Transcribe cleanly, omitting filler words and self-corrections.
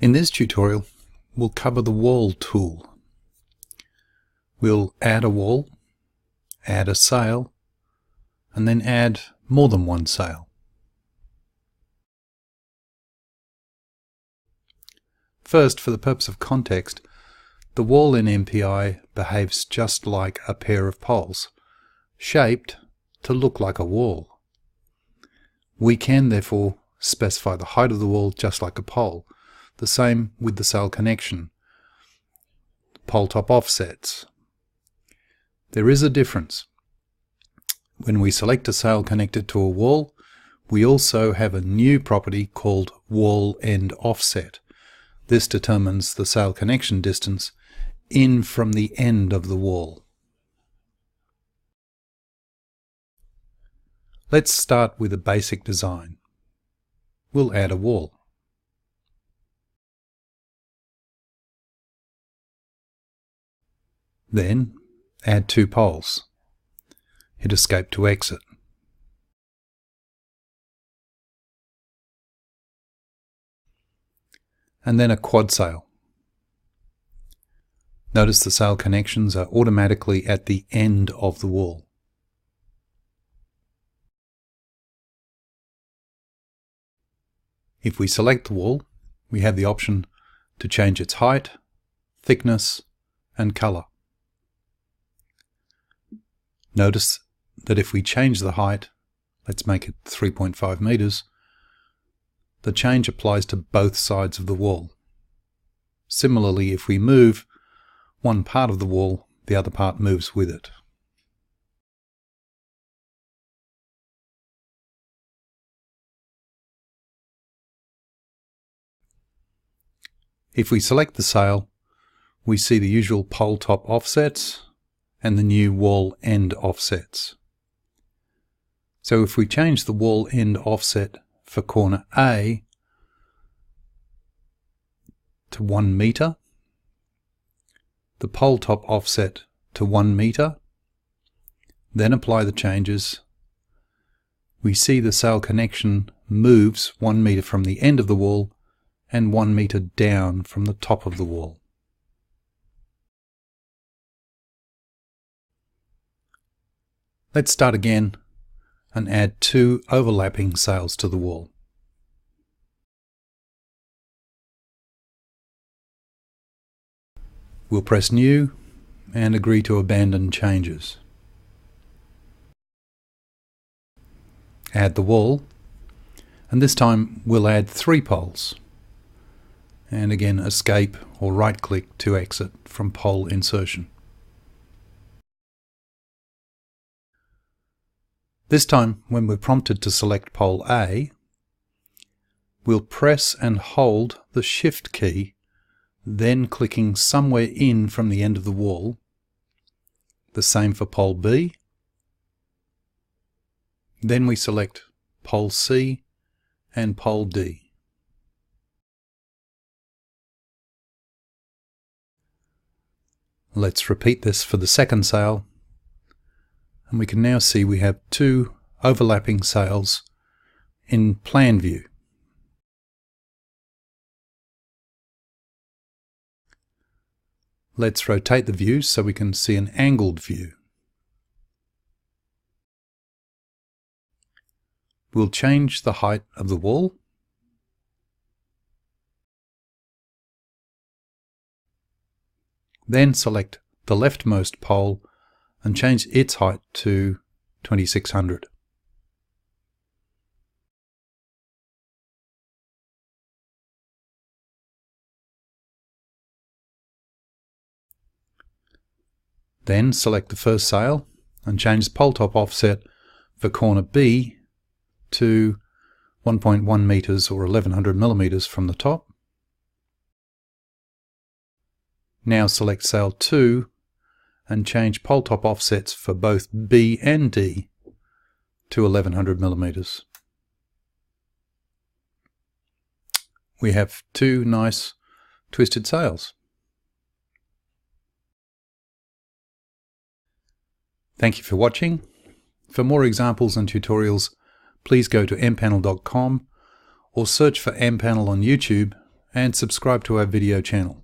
In this tutorial, we'll cover the wall tool. We'll add a wall, add a sail, and then add more than one sail. First, for the purpose of context, the wall in MPI behaves just like a pair of poles, shaped to look like a wall. We can therefore specify the height of the wall just like a pole. The same with the sail connection, pole top offsets. There is a difference. When we select a sail connected to a wall, we also have a new property called wall end offset. This determines the sail connection distance in from the end of the wall. Let's start with a basic design. We'll add a wall. Then add two poles. Hit Escape to exit. And then a quad sail. Notice the sail connections are automatically at the end of the wall. If we select the wall, we have the option to change its height, thickness, and color. Notice that if we change the height, let's make it 3.5 meters, the change applies to both sides of the wall. Similarly, if we move one part of the wall, the other part moves with it. If we select the sail, we see the usual pole top offsets and the new wall end offsets. So if we change the wall end offset for corner A to 1 meter, the pole top offset to 1 meter, then apply the changes, we see the sail connection moves 1 meter from the end of the wall and 1 meter down from the top of the wall. Let's start again and add two overlapping sails to the wall. We'll press New and agree to abandon changes. Add the wall, and this time we'll add 3 poles. And again, escape or right-click to exit from pole insertion. This time, when we're prompted to select pole A, we'll press and hold the Shift key, then clicking somewhere in from the end of the wall. The same for pole B. Then we select pole C and pole D. Let's repeat this for the second sail, and we can now see we have 2 overlapping sails in plan view. Let's rotate the view so we can see an angled view. We'll change the height of the wall. Then select the leftmost pole and change its height to 2600. Then select the first sail and change the pole top offset for corner B to 1.1 meters or 1100 millimeters from the top. Now select sail 2 and change pole top offsets for both B and D to 1100 millimeters. We have 2 nice twisted sails. Thank you for watching. For more examples and tutorials, please go to MPanel.com or search for MPanel on YouTube and subscribe to our video channel.